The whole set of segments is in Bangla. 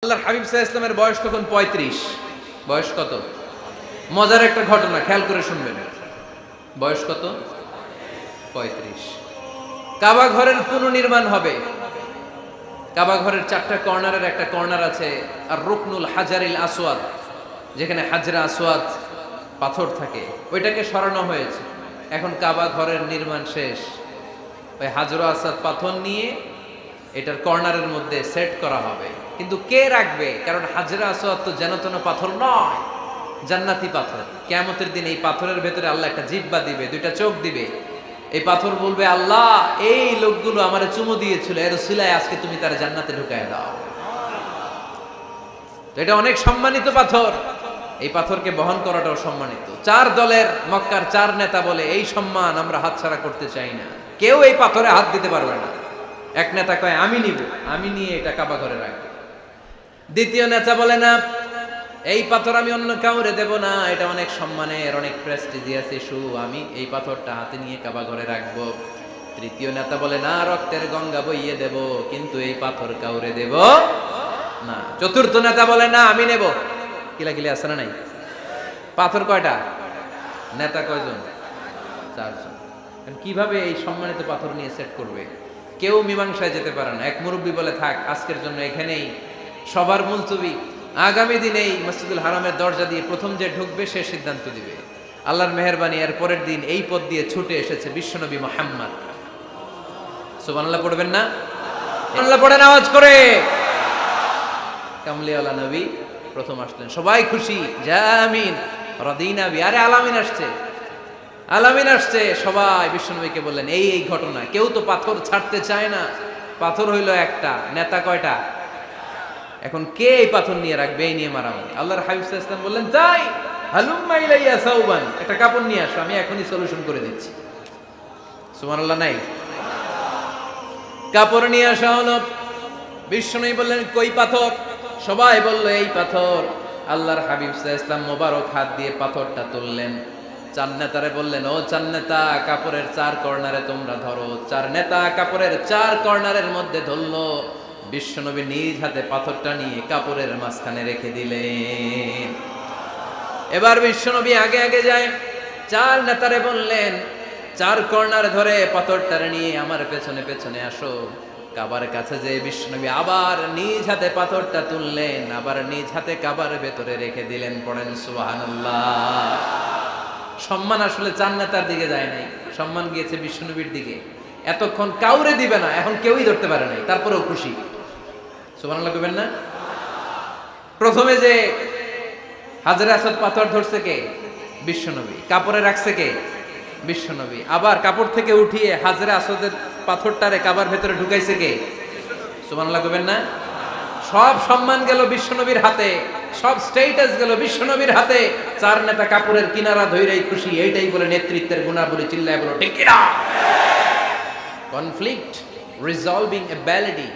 আল্লাহর হাবিব সাল্লাল্লাহু আলাইহি ওয়াসাল্লামের বয়স তখন ৩৫। বয়স কত? মজার একটা ঘটনা খেয়াল করে শুনবেন। বয়স কত? ৩৫। কাবা ঘরের পুনর্নির্মাণ হবে। কাবা ঘরের ৪টা কর্নারের একটা কর্নার আছে আর রুকনুল হাজারিল আসওয়াদ, যেখানে হাজরা আসওয়াদ পাথর থাকে, ওইটাকে সরানো হয়েছে। এখন কাবা ঘরের নির্মাণ শেষ। ওই হাজরা আসওয়াদ পাথর নিয়ে এটার কর্নারের মধ্যে সেট করা হবে। কিন্তু কে রাখবে? কারণ হাজরা আসওয়াদ তো যেন তেন পাথর নয়, জান্নাতি পাথর। কিয়ামতের দিন এই পাথরের ভেতরে আল্লাহ একটা জিহ্বা দিবে, দুইটা চোখ দিবে। এই পাথর বলবে, আল্লাহ এই লোকগুলো আমারে চুমু দিয়েছিল, এর উসিলায় আজকে তুমি তার জান্নাতে ঢুকায় দাও। তো এটা অনেক সম্মানিত পাথর, এই পাথরকে বহন করাটাও সম্মানিত। ৪ দলের মক্কার ৪ নেতা বলে এই সম্মান আমরা হাতছাড়া করতে চাই না, কেউ এই পাথরে হাত দিতে পারবে না। এক নেতা কয় আমি নিব, আমি নিয়ে এটা কাবা ঘরে রাখবো। দ্বিতীয় নেতা বলে না, এই পাথর আমি অন্য কাউরে দেব না, এটা অনেক সম্মানের, অনেক প্রেস্টিজিয়াস ইস্যু, আমি এই পাথরটা হাতে নিয়ে কাবা ঘরে রাখবো। তৃতীয় নেতা বলে না, রক্তের গঙ্গা বইয়ে দেব, কিন্তু এই পাথর কাউরে দেব না। চতুর্থ নেতা বলে না, আমি নেব। কিলাকিলি আছে না নাই? পাথর কয়টা? নেতা কয়জন? ৪ জন। কিভাবে এই সম্মানিত পাথর নিয়ে সেট করবে? কেউ মীমাংসায় যেতে পারে না। এক মুরব্বী বলে, থাক আজকের জন্য এখানেই, সবার মুলতবি, আগামী দিনে এই মসজিদুল হারামের দরজা দিয়ে প্রথম যে ঢুকবে সে সিদ্ধান্ত দিবে। আল্লাহর মেহেরবানি, এর পরের দিন এই পথ দিয়ে ছুটে এসেছে বিশ্বনবী মুহাম্মদ। সুবহানাল্লাহ পড়বেন না? সুবহানাল্লাহ পড়েন আওয়াজ করে। কামলিওয়ালা নবী প্রথম আসলেন, সবাই খুশি, জামিন রাদিনা বি। আরে আলামিন আসছে, আলামিন আসছে। সবাই বিশ্বনবীকে বললেন এই এই ঘটনা। কেউ তো পাথর ছাড়তে চায় না। পাথর হইল একটা, নেতা কয়টা? এখন কে এই পাথর নিয়ে রাখবে? এই নিয়ে মারামারি। আল্লাহর হাবিব সাল্লাল্লাহু আলাইহি ওয়াসাল্লাম বললেন, তাই হালুম্মা ইলাইয়া সাউবান, একটা কাপড় নিয়ে আসো, আমি এখনই সলিউশন করে দিচ্ছি। সুবহানাল্লাহ নাই? কাপড় নিয়ে আসা হলো। বিশ্বনবী বললেন, কই পাথর? সবাই বলল এই পাথর। আল্লাহর হাবিব সাল্লাল্লাহু আলাইহি ওয়াসাল্লাম মোবারক হাত দিয়ে পাথরটা তুললেন। ৪ নেতারে বললেন, ও ৪ নেতা, কাপড়ের ৪ কর্নারে তোমরা ধরো। ৪ নেতা কাপড়ের ৪ কর্নারের মধ্যে ধরলো। বিশ্বনবী নিজ হাতে পাথরটা নিয়ে কাপড়ের মাঝখানে রেখে দিলেন। এবার বিশ্বনবী আগে আগে যায়। ৪ নেতারে বললেন, ৪ কর্নার ধরে পাথরটারে নিয়ে আমার পেছনে পেছনে আসো। কাবার কাছে যে বিশ্বনবী আবার নিজ হাতে পাথরটা তুললেন, আবার নিজ হাতে কাবার ভেতরে রেখে দিলেন। পড়েন সুবহানাল্লাহ। সম্মান আসলে ৪ নেতার দিকে যায় নাই, সম্মান গিয়েছে বিশ্বনবীর দিকে। এতক্ষণ কাউরে দিবে না, এখন কেউই ধরতে পারে নাই, তারপরেও খুশি। সুবহানাল্লাহ কইবেন না? প্রথমে যে হাজরে আসওয়াদ পাথর ধরছে কে? বিশ্বনবী। কাপড়ে রাখছে কে? বিশ্বনবী। আবার কাপড় থেকে উঠিয়ে হাজরে আসওয়াদের পাথরটারে কাবার ভেতরে ঢুকাইছে কে? সুবহানাল্লাহ কইবেন না? সব সম্মান গেল বিশ্বনবীর হাতে, সব স্টেটাস গেল বিশ্বনবীর হাতে। ৪ নেতা কাপড়ের কিনারা ধইরাই খুশি। এইটাই বলে নেতৃত্বের গুণাবলী। চিল্লায় বলো ঠিক কিনা? কনফ্লিক্ট রিজলভিং অ্যাবিলিটি,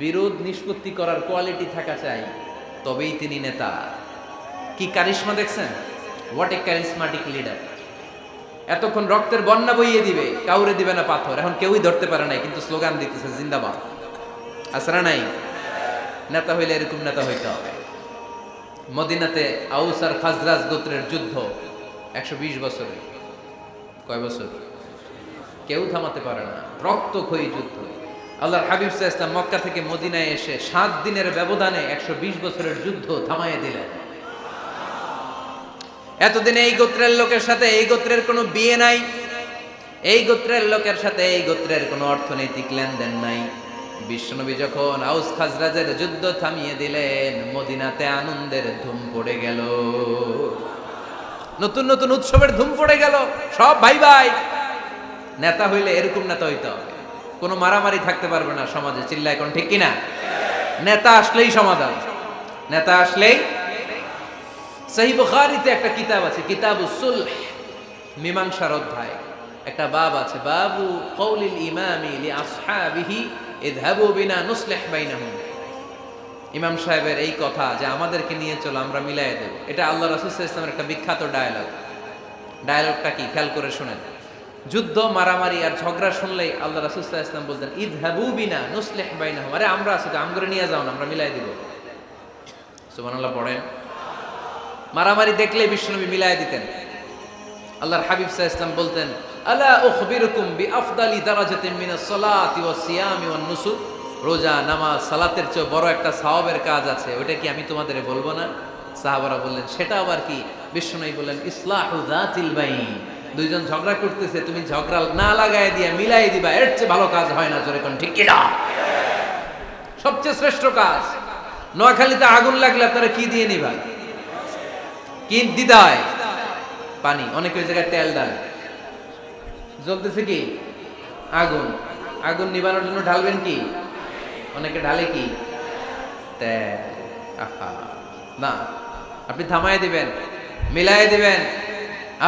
বিরোধ নিষ্পত্তি করার কোয়ালিটি থাকা চাই, তবেই তিনি নেতা। কি কারিশমা দেখছেন? What a charismatic leader. এতক্ষণ রক্তের বন্যা বইয়ে দিবে, কাউরে দিবে না পাথর। এখন কেউই ধরতে পারে নাই, কিন্তু স্লোগান দিতেছে জিন্দাবাদ। আসরা নাই? নেতা হইলে এরকম নেতা হইতে হবে। মদিনাতে আউস আর খাজরাজ গোত্রের যুদ্ধ ১২০ বছরে। কয় বছর? কেউ থামাতে পারে না, রক্তক্ষয়ী যুদ্ধ। আল্লাহর হাবিব সাল্লাল্লাহু আলাইহি ওয়াসাল্লাম মক্কা থেকে মদিনায় এসে ৭ দিনের ব্যবধানে ১২০ বছরের যুদ্ধ থামাইয়ে দিলেন। এতদিনে এই গোত্রের লোকের সাথে এই গোত্রের কোনো বিয়ে নাই, এই গোত্রের লোকের সাথে এই গোত্রের কোনো অর্থনৈতিক লেনদেন নাই। বিশ্বনবী যখন আউস খাজরাজের যুদ্ধ থামিয়ে দিলেন, মদিনাতে আনন্দের ধুম পড়ে গেল, নতুন নতুন উৎসবের ধুম পড়ে গেল। সব ভাই ভাই। নেতা হইলে এরকম নেতা হইতে হবে, কোনো মারামারি থাকতে পারবে না সমাজে। চিল্লায় কোন ঠিক কিনা? নেতা আসলেই সমাধান, নেতা আসলেই। সহিহ বুখারীতে একটা কিতাব আছে, কিতাবুস সুলহ, মীমাংসার অধ্যায়। একটা বাব আছে, বাবু কওলিল ইমামি লি আসহাবিহি ইযহাবু বিনা নুসলিহ বাইনাহুম। ইমাম সাহেবের এই কথা যে আমাদেরকে নিয়ে চলো, আমরা মিলাইয়ে দেব, এটা আল্লাহ রাসূল সাল্লাল্লাহু আলাইহি ওয়াসাল্লামের একটা বিখ্যাত ডায়ালগ। ডায়ালগটা কি খেয়াল করে শুনেন। যুদ্ধ মারামারি আর ঝগড়া শুনলেই আল্লাহ রাসূল সাল্লাল্লাহু আলাইহি ওয়াসাল্লাম বলতেন ইযহাবু বিনা নুসলিহ বাইনাহুম। আরে আমরা আছি তো, আমগরে নিয়ে যাও না, আমরা মিলাই দিব। সুবহানাল্লাহ পড়েন। মারামারি দেখলে বিশ্বনবী মিলায় দিতেন। আল্লাহর হাবিব সাল্লাল্লাহু আলাইহি ওয়াসাল্লাম বলতেন, আলা উখবিরুকুম বিআফদালি দারাজাতিন মিনাস সালাতি ওয়াস সিয়ামি ওয়ান নুসুক। রোজা, নামাজ, সালাতের চেয়ে বড় একটা সওয়াবের কাজ আছে, ওটা কি আমি তোমাদের বলবো না? সাহাবারা বললেন, সেটা আবার কি? বিশ্বনবী বললেন, ইসলাহু যাতিল বাইন। দুইজন ঝগড়া করতেছে, তুমি ঝগড়া না লাগায় দিয়ে মিলাই দিবা, এর চেয়ে ভালো কাজ হয় না। জোরে কোন ঠিক কিনা? সবচেয়ে শ্রেষ্ঠ কাজ। নোয়াখালীতে আগুন লাগলে আপনারা কি দিয়ে নিবা? কি দিদায়? পানি। অনেকে ওই জায়গায় তেল ডালে। জ্বলতেছে কি? আগুন। আগুন নিবানোর জন্য ঢালবেন কি? অনেকে ঢালে কি? তেল। আহা, না, আপনি থামায় দিবেন, মিলায় দিবেন।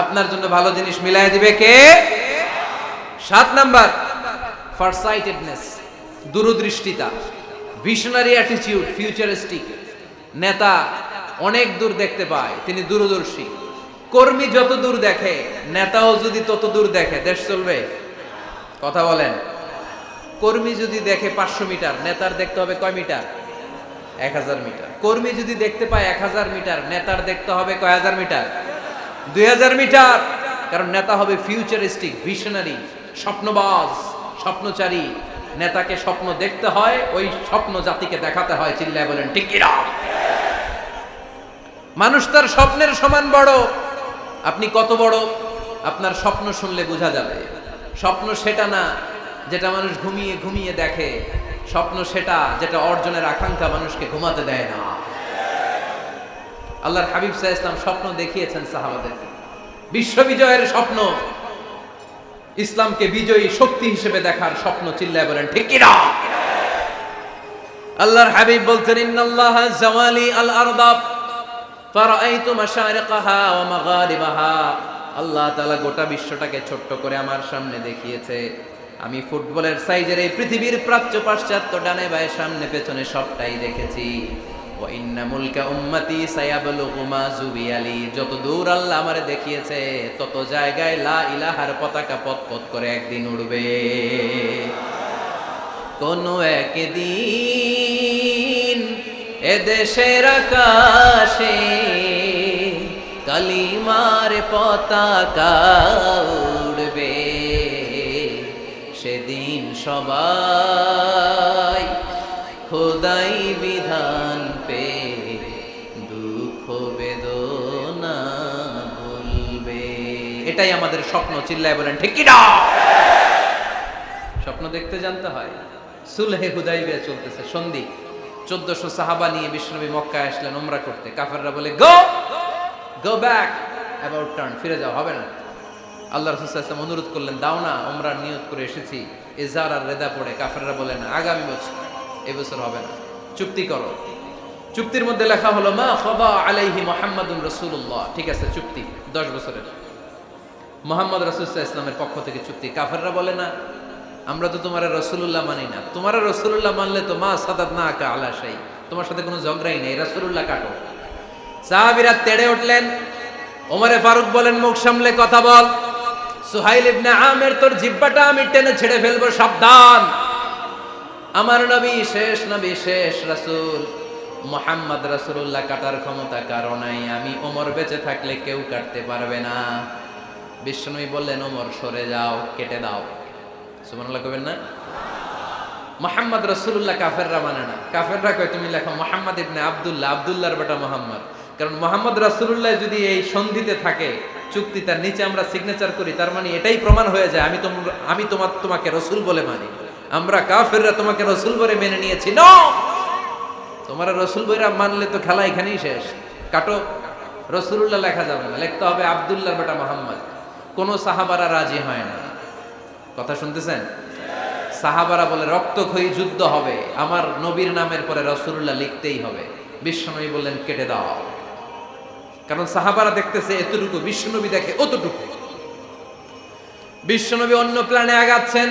আপনার জন্য ভালো জিনিস মিলায় দিবে কে? 7 নাম্বার, ফারসাইটেডনেস, দূরদৃষ্টিতা, ভিশনারি অ্যাটিটিউড, ফিউচারিস্টিক। নেতা অনেক দূর দেখতে পায়, তিনি দূরদর্শী। কর্মী যত দূর দেখে, নেতাও যদি তত দূর দেখে, দেশ চলবে? কথা বলেন। কর্মী যদি দেখে 500 মিটার, নেতার দেখতে হবে কয় মিটার? 1000 মিটার। কর্মী যদি দেখতে পায় 1000 মিটার, নেতার দেখতে হবে কয় হাজার মিটার? 2000 মিটার। কারণ নেতা হবে ফিউচারিস্টিক, ভিশনারি, স্বপ্নবাজ, স্বপ্নচারী। নেতাকে স্বপ্ন দেখতে হয়, ওই স্বপ্ন জাতিকে দেখাতে হয়। চিল্লায় বলেন ঠিক কিনা? মানুষ তার স্বপ্নের সমান বড়। আপনি কত বড় আপনার স্বপ্ন শুনলে বোঝা যাবে। স্বপ্ন সেটা না যেটা মানুষ ঘুমিয়ে ঘুমিয়ে দেখে, স্বপ্ন সেটা যেটা অর্জনের আকাঙ্ক্ষা মানুষকে ঘুমাতে দেয় না। আল্লাহর হাবিব সাল্লাল্লাহু আলাইহি ওয়াসাল্লাম স্বপ্ন দেখিয়েছেন সাহাবাদেরকে, বিশ্ববিজয়ের স্বপ্ন, ইসলামকে বিজয়ী শক্তি হিসেবে দেখার স্বপ্ন। চিল্লায় বলেন ঠিক কিনা? আল্লাহর হাবিব বলতেন, ইন্নাল্লাহা জাওয়ালি আল আরদা ফারাআইতু মাশারিকাহা ওয়া মাগারিবাহা। আল্লাহ তাআলা গোটা বিশ্বটাকে ছোট্ট করে আমার সামনে দেখিয়েছে। আমি ফুটবলের সাইজের এই পৃথিবীর প্রাচ্য পাশ্চাত্য, ডানে বায়ে সামনে পেছনে সবটাই দেখেছি। ওয়া ইন্না মুলকা উম্মতি সায়াবলুগু মা জুবিয়ালি। যত দূর আল্লাহ আমারে দেখিয়েছে, তত জায়গায় লা ইলাহার পতাকা পথ করে একদিন উড়বে। কোন একদিন এদেশের আকাশে কালিমার পতাকা উড়বে। সেদিন সবাই খোদাই বিধান পে দুঃখ বেদনা ভুলবে। এটাই আমাদের স্বপ্ন। চিল্লায় বলেন ঠিক কিনা? স্বপ্ন দেখতে জানতে হয়। সুলহে হুদাইবিয়া চলতেছে, সন্ধি। 1400 সাহাবা নিয়ে বিশ্বনবী মক্কায় আসলেন উমরা করতে। কাফেররা বলে, গো ব্যাক, অ্যাবাউট টার্ন, ফিরে যাও, হবে না। আল্লাহ রাসূল সাল্লাল্লাহু আলাইহি ওয়াসাল্লাম অনুরোধ করলেন, দাও না, উমরার নিয়ত করে এসেছি। ইজার আর রেদা পড়ে কাফেররা বলে, না, আগামী বছর, এই বছর হবে না, চুক্তি করো। চুক্তির মধ্যে লেখা হলো, মা খাবা আলাইহি মুহাম্মাদুর রাসূলুল্লাহ। ঠিক আছে, চুক্তি 10 বছরের, মুহাম্মদ রাসূল সাল্লাল্লাহু আলাইহি ওয়াসাল্লামের পক্ষ থেকে চুক্তি। কাফেররা বলে, না, আমরা তো তোমার রাসূলুল্লাহ মানি না। তোমার রাসূলুল্লাহ মানলে তো মা সাদাতনাকা আলা শাই, তোমার সাথে কোনো ঝগড়াই নেই, রাসূলুল্লাহ কাটো। সাহাবীরা তেড়ে উঠলেন। ওমরে ফারুক বলেন, মুখ সামলে কথা বল। সুহাইল ইবনে আমির, তোর জিহ্বাটা আমি টেনে ছেড়ে ফেলবো, সাবধান। আমার নবী শেষ নবী, শেষ রাসূল মুহাম্মদ রাসূলুল্লাহ কাটার ক্ষমতা কারো নাই। আমি ওমর বেঁচে থাকলে কেউ কাটতে পারবে না। বিশ্বনবী বললেন, ওমর সরে যাও, কেটে দাও। সুবহানাল্লাহ কইবেন না? মুহাম্মদ রাসূলুল্লাহ কাফেররা মানে না। কাফেররা কয়, তুমি লেখো মুহাম্মদ ইবনে আব্দুল্লাহ, আব্দুল্লাহর বেটা মুহাম্মদ। কারণ মুহাম্মদ রাসূলুল্লাহ যদি এই সন্ধিতে থাকে, চুক্তি, তার নিচে আমরা সিগনেচার করি, তার মানে এটাই প্রমাণ হয়ে যায় আমি তোমাকে রাসূল বলে মানি। আমরা কাফেররা তোমাকে রাসূল বলে মেনে নিয়েছি। নো, তোমার রাসূল বইরা মানলে তো খেলা এখানেই শেষ। কাটো, রাসূলুল্লাহ লেখা যাবে না, লিখতে হবে আব্দুল্লাহর বেটা মুহাম্মদ। কোন সাহাবারা রাজি হয় না। কথা শুনতেছেন? সাহাবারা বলে, রক্তক্ষয়ী যুদ্ধ হবে, আমার নবীর নামের পরে রাসূলুল্লাহ লিখতেই হবে। বিশ্বনবী বললেন, কেটে দাও। কারণ সাহাবারা দেখতেছে এতটুকু, বিশ্বনবী দেখে অতটুকু। বিশ্বনবী অন্য প্ল্যানে আগাচ্ছেন।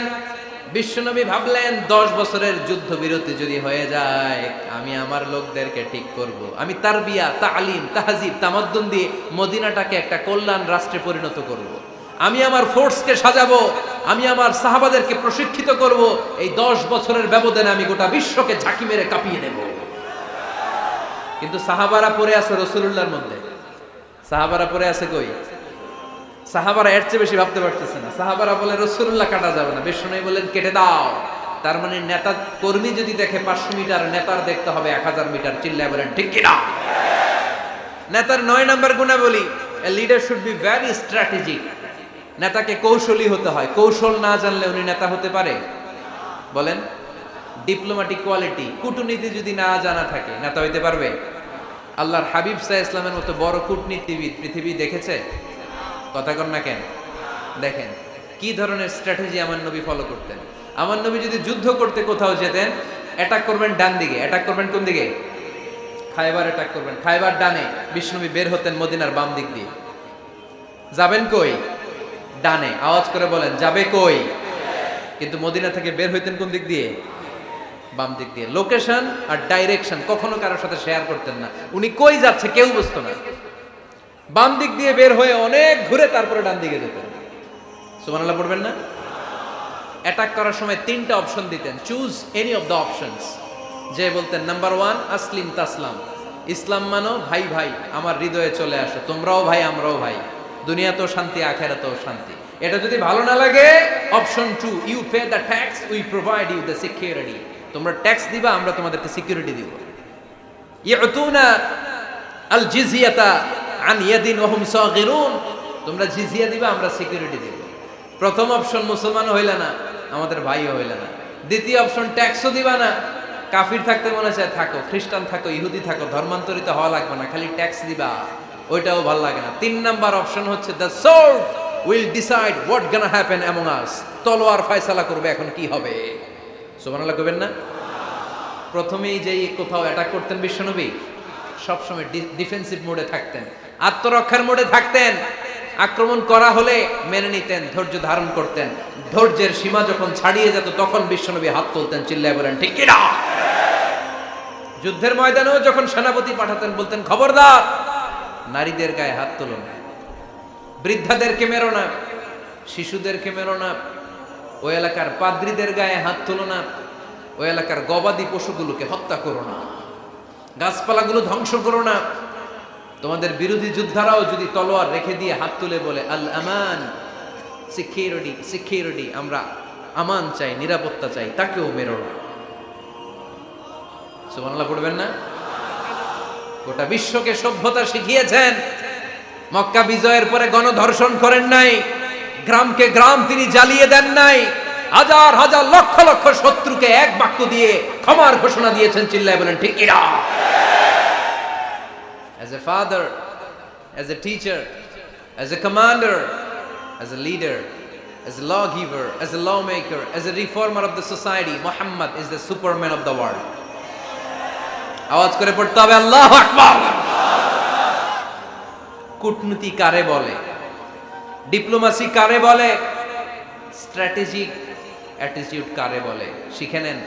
বিশ্বনবী ভাবলেন, 10 বছরের যুদ্ধ বিরতি যদি হয়ে যায়, আমি আমার লোকদেরকে ঠিক করব। আমি তারবিয়া, তালিম, তাহজিব, তামাদ্দুন দিয়ে মদিনাটাকে একটা কল্যাণ রাষ্ট্রে পরিণত করব। আমি আমার ফোর্সকে সাজাবো, আমি আমার সাহাবাদেরকে প্রশিক্ষিত করব। এই 10 বছরের ব্যবধানে আমি গোটা বিশ্বকে ঝাঁকি মেরে কাঁপিয়ে দেব। কিন্তু সাহাবারা পড়ে আছে রাসূলুল্লাহর মধ্যে। সাহাবারা পড়ে আছে কই? সাহাবারা এর চেয়ে বেশি ভাবতে পারতেছে না। সাহাবারা বলে রাসূলুল্লাহ কাটা যাবে না, বিষ্ণু বলেন কেটে দাও। তার মানে নেতা কর্মী যদি দেখে 500 মিটার, নেতার দেখতে হবে 1000 মিটার। চিল্লায় বলেন ঠিক কি না? নেতার 9 নাম্বার গুণাবলী, a leader should be very strategic. নেতাকে কৌশলী হতে হয়। কৌশল না জানলে উনি নেতা হতে পারে? বলেন। ডিপ্লোম্যাটিক কোয়ালিটি, কূটনীতি যদি না জানা থাকে নেতা হইতে পারবে? আল্লাহর হাবিব সাল্লাল্লাহু আলাইহি ওয়াসাল্লামের মতো বড় কূটনীতিবিদ পৃথিবী দেখেছে? কথা কন না কেন? দেখেন কি ধরনের স্ট্র্যাটেজি আমার নবী ফলো করতেন। আমার নবী যদি যুদ্ধ করতে কোথাও যেতেন, অ্যাটাক করবেন ডান দিকে, অ্যাটাক করবেন কোন দিকে? খায়বার অ্যাটাক করবেন, খায়বার ডানে। বিষ্ণুবী বের হতেন মদিনার বাম দিক দিয়ে। যাবেন কই? ডানে। আওয়াজ করে বলেন যাবে কই? কিন্তু মদিনা থেকে বের হইতেন কোন দিক দিয়ে? বাম দিক দিয়ে। লোকেশন আর ডাইরেকশন কখনো কারোর সাথে শেয়ার করতেন না। উনি কই যাচ্ছে কেউ বুঝতো না। বাম দিক দিয়ে বের হয়ে অনেক ঘুরে তারপরে ডান দিকে যেতেন। সুবহানাল্লাহ পড়বেন না? অ্যাটাক করার সময় 3টা অপশন দিতেন, choose any of the options. যে বলতেন নাম্বার 1 আসলিম তাসলাম, ইসলাম মানো, ভাই ভাই আমার হৃদয়ে চলে আসো, তোমরাও ভাই আমরাও ভাই, দুনিয়াতেও শান্তি আখিরাতেও শান্তি। এটা যদি ভালো না লাগে, option 2 you pay the tax, we provide you the security. তোমরা ট্যাক্স দিবা, আমরা তোমাদেরকে সিকিউরিটি দিব। ইয়াতুনা আল জিজিয়াতা আন ইয়াদিন ওয়া হুম সাগিরুন, তোমরা জিজিয়া দিবা, আমরা সিকিউরিটি দিব। প্রথম অপশন মুসলমান হইলা না, আমাদের ভাইও হইলা না। দ্বিতীয় অপশন ট্যাক্সও দিবা না, কাফির থাকতে মনে চায় থাকো, খ্রিস্টান থাকো, ইহুদি থাকো, ধর্মান্তরিত হওয়া লাগবে না, খালি ট্যাক্স দিবা, ওইটাও ভালো লাগে না। 3 নাম্বার অপশন হচ্ছে the sword will decide what gonna happen among আস, তলোয়ার ফয়সালা করবে এখন কি হবে। সুবহানাল্লাহ কইবেন না? প্রথমেই যেই কোথাও অ্যাটাক করতেন বিশ্বনবী, সবসময় ডিফেন্সিভ মোডে থাকতেন, আত্মরক্ষার মোডে থাকতেন। আক্রমণ করা হলে মেনে নিতেন, ধৈর্য ধারণ করতেন। ধৈর্যের সীমা যখন ছাড়িয়ে যেত তখন বিশ্বনবী হাত তুলতেন, চিল্লায় বলেন ঠিক কি না? যুদ্ধের ময়দানেও যখন সেনাপতি পাঠাতেন বলতেন খবরদার নারীদের গায়ে হাত তুলো না, বৃদ্ধাদেরকে মেরো না, শিশুদেরকে মেরো না, ওই এলাকার পাদ্রীদের গায়ে হাত তুলো না, ওই এলাকার গবাদি পশুগুলোকে হত্যা করো না, গাছপালাগুলো ধ্বংস করো না। তোমাদের বিরোধী যোদ্ধারাও যদি তলোয়ার রেখে দিয়ে হাত তুলে বলে আল আমান, সিকিউরিটি সিকিউরিটি, আমরা আমান চাই, নিরাপত্তা চাই, তাকেও মেরো না। সুবহানাল্লাহ পড়বেন না? গোটা বিশ্বকে সভ্যতা শিখিয়েছেন। মক্কা বিজয়ের পরে গণধর্ষণ করেন নাই, গ্রামকে গ্রাম তিনি জ্বালিয়ে দেন নাই, হাজার হাজার লক্ষ লক্ষ শত্রুকে এক বাক্য দিয়ে ক্ষমার ঘোষণা দিয়েছেন। চিল্লায় বলেন ঠিক কি না? As a father, as a teacher, as a commander, as a leader, as a lawgiver, as a lawmaker, as a reformer of the society, Muhammad is the superman of the world. আওয়াজ করে পড়তে হবে আল্লাহু আকবার। কূটনীতি কারে বলে? ডিপ্লোমাসি কারে বলে? স্ট্র্যাটেজিক অ্যাটিটিউড কারে বলে? শিখে নেন।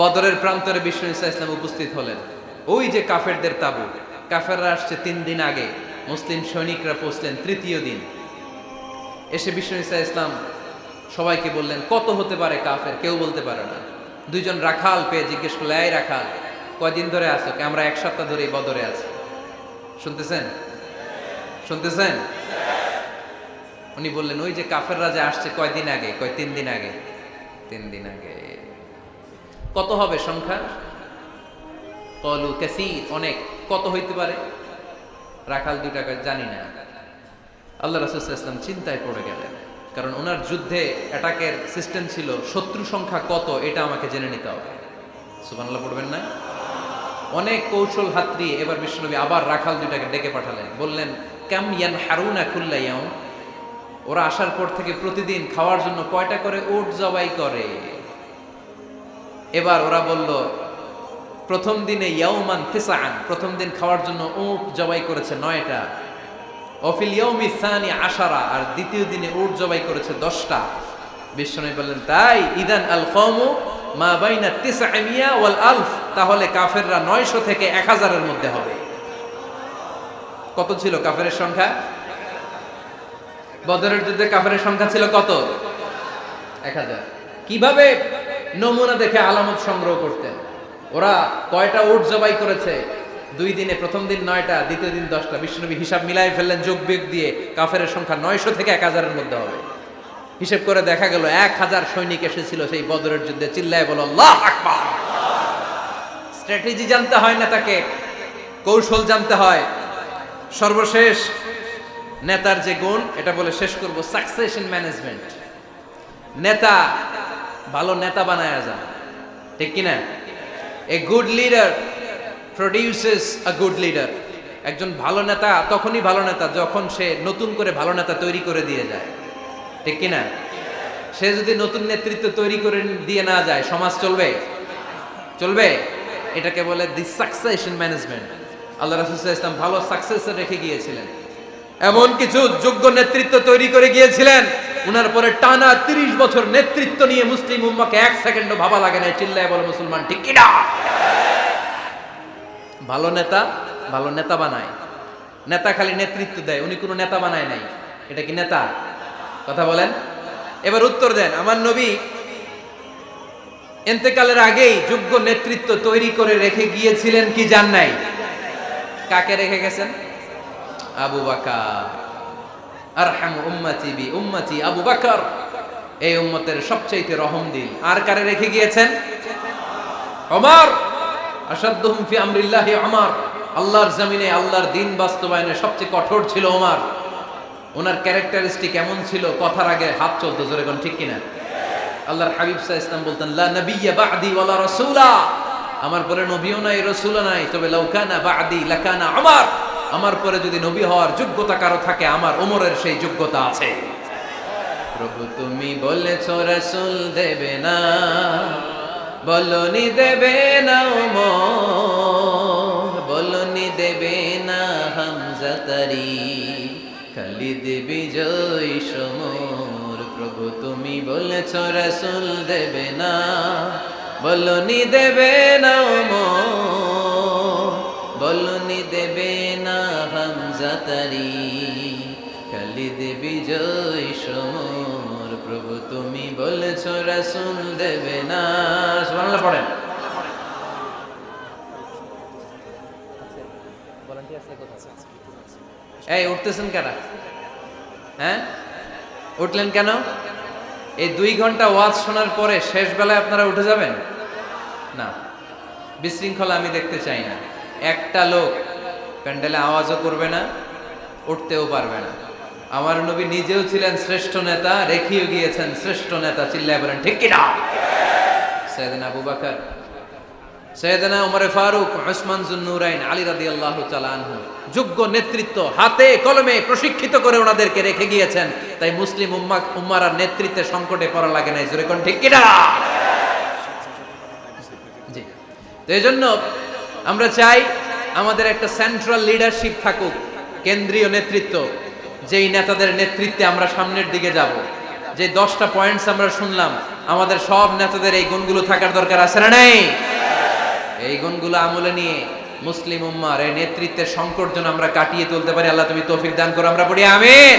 বদরের প্রান্তরে বিশ্ব ইসলাম উপস্থিত হলেন। ওই যে কাফেরদের তাবু, কাফেররা আসছে 3 দিন আগে, মুসলিম সৈনিকরা পৌঁছলেন 3য় দিন। এসে বিশ্ব ইসলাম সবাইকে বললেন কত হতে পারে কাফের, কেউ বলতে পারে না। 2 জন রাখাল পেয়ে জিজ্ঞেস করলে, এই রাখাল কয়দিন ধরে আছো? আমরা 1 সপ্তাহ ধরে বদরে আছি। শুনতেছেন? শুনতেছেন? উনি বললেন ওই যে কাফেররা যে আসছে কয়দিন আগে? 3 দিন আগে। 3 দিন আগে। কত হবে সংখ্যা? কলু কাসীর, অনেক। কত হইতে পারে? রাখাল 2টা জানি না। আল্লাহ রাসূল সাল্লাল্লাহু আলাইহি ওয়াসাল্লাম চিন্তায় পড়ে গেলেন, কারণ ওনার যুদ্ধে অ্যাটাকের সিস্টেম ছিল শত্রু সংখ্যা কত এটা আমাকে জেনে নিতে হবে। সুবহানাল্লাহ পড়বেন না? অনেক কৌশল হাতড়িয়ে এবার বিশ্বনবী আবার রাখাল 2টাকে ডেকে পাঠালেন। বললেন কাম ইয়ানহারুনা কুল্লা ইয়াউম, ওরা আসার পর থেকে প্রতিদিন খাওয়ার জন্য কয়টা করে উট জবাই করে? এবার ওরা বলল প্রথম দিনে ইয়াউমান তিসআন, প্রথম দিন খাওয়ার জন্য উট জবাই করেছে 9টা। অফিল ইয়াউমি সানি 10, আর দ্বিতীয় দিনে উট জবাই করেছে 10টা। বিশ্বনবী বললেন তাই ইদান আল কওমু মা বাইনা 900 ওয়াল আলফ, তাহলে কাফেররা 900 থেকে 1000 এর মধ্যে হবে। কত ছিল কাফেরের সংখ্যা? বদরের যুদ্ধে কাফেরের সংখ্যা ছিল কত? 1000। কিভাবে নমুনা দেখে আলামত সংগ্রহ করতেন? ওরা কয়টা উট জবাই করেছে, 2 দিনে প্রথম দিন 9টা, দ্বিতীয় দিন 10টা। বিশ্বনবী হিসাব মিলাই ফেললেন যোগ বিয়োগ দিয়ে, কাফেরের সংখ্যা 900 থেকে 1000-এর মধ্যে হবে। হিসেব করে দেখা গেল 1000 সৈনিক এসেছিল সেই বদরের যুদ্ধে। চিল্লায় বলো আল্লাহু আকবার। স্ট্র্যাটেজি জানতে হয় না, তাকে কৌশল জানতে হয়। সর্বশেষ নেতার যে গুণ, এটা বলে শেষ করব, সাকসেশন ম্যানেজমেন্ট। নেতা ভালো নেতা বানায়া যায়, ঠিক কিনা? A good leader produces a good leader. একজন ভালো নেতা তখনই ভালো নেতা যখন সে নতুন করে ভালো নেতা তৈরি করে দিয়ে যায়, ঠিক কিনা? সে যদি নতুন নেতৃত্ব তৈরি করে দিয়ে না যায়, সমাজ চলবে? চলবে? এটাকে বলে দি সাকসেশন ম্যানেজমেন্ট। আল্লাহ রাসূল সাল্লাল্লাহু আলাইহি ওয়াসাল্লাম ভালো সাকসেসর রেখে গিয়েছিলেন, এমন কিছু যোগ্য নেতৃত্ব তৈরি করে গিয়েছিলেন, উনার পরে টানা 30 বছর নেতৃত্ব নিয়ে মুসলিম উম্মাহকে 1 সেকেন্ডও ভাবা লাগে না। চিল্লায় বলো মুসলমান, ঠিক কিনা? ভালো নেতা বানায়। নেতা খালি নেতৃত্ব দেয়, উনি কোনো নেতা বানায় নাই। এটা কি নেতা? কথা বলেন। এবার উত্তর দেন। আমার নবী ইন্তেকালের আগেই যোগ্য নেতৃত্ব তৈরি করে রেখে গিয়েছিলেন কি জান নাই? কাকে রেখে গেছেন? আবু বকর। আরহামু উম্মতি বি উম্মতি আবু বকর। এই উম্মতের সবচেয়ে রহমদিল। আর কারে রেখে গিয়েছেন? ওমর। আশাদ্দুহুম ফি আমরিল্লাহি ওমর। আল্লাহর জমিনে আল্লাহর দ্বীন বাস্তবায়নে সবচেয়ে কঠোর ছিল ওমর। ওনার ক্যারেক্টারিস্টিক এমন ছিল, কথার আগে হাত চলতো, জোরে কোন ঠিক কিনা? আল্লাহর হাবিব সাল্লাল্লাহু আলাইহি ওয়াসাল্লাম বলতেন, লা নাবিয়্যা বা'দি ওয়ালা রাসূলা। আমার পরে নবীও নাই, রাসূলও নাই, তবে লাউ কানা বা'দি লাকানা ওমর। আমার পরে যদি নবী হওয়ার যোগ্যতা কারো থাকে, আমার ওমরের সেই যোগ্যতা আছে। প্রভু তুমি বলেছো রাসূল দেবে না, বলনি দেবে না ওমর, বলনি দেবে না হামজা তারি, খালিদ বিজয় সমর। প্রভু তুমি বলেছো রাসূল দেবে না, বলনি দেবে না ওমর, বলনি দেবে না হামজা তারি, খালিদ বিজয় সমর। প্রভু তুমি বলেছো রাসূল দেবে না। সুবহানাল্লাহ পড়েন। এই উঠতেছেন কেন? হ্যাঁ, উঠলেন কেন? এই 2 ঘন্টা ওয়াজ শোনার পরে শেষ বেলায় আপনারা উঠে যাবেন না? বিশৃঙ্খলা আমি দেখতে চাই না। একটা লোক প্যান্ডেলে আওয়াজও করবে না, উঠতেও পারবে না। আমার নবী নিজেও ছিলেন শ্রেষ্ঠ নেতা, রেখেও গিয়েছেন শ্রেষ্ঠ নেতা। চিল্লায় বলেন ঠিক কিনা? সাইয়েদনা আবু বকর, সাইয়েদনা ওমর ফারুক, উসমান যুন্নুরাইন, আলী রাদিয়াল্লাহু তাআলা আনহু যোগ্য নেতৃত্ব হাতে কলমে প্রশিক্ষিত করে ওনাদেরকে রেখে গিয়েছেন। তাই মুসলিম উম্মার আর নেতৃত্বের সংকটে পড়া লাগে না। জোরে কোন ঠিক কিনা? জি। তো এইজন্য আমরা চাই আমাদের একটা সেন্ট্রাল লিডারশিপ থাকুক, কেন্দ্রীয় নেতৃত্ব, যেই নেতাদের নেতৃত্বে আমরা সামনের দিকে যাব। যে 10টা পয়েন্টস আমরা শুনলাম, আমাদের সব নেতাদের এই গুণগুলো থাকার দরকার আছে না নাই? এই গুণগুলো আমলে নিয়ে মুসলিম উম্মার এই নেতৃত্বের সংকট যেন আমরা কাটিয়ে তুলতে পারি। আল্লাহ তুমি তৌফিক দান করো। আমরা পড়ি আমিন।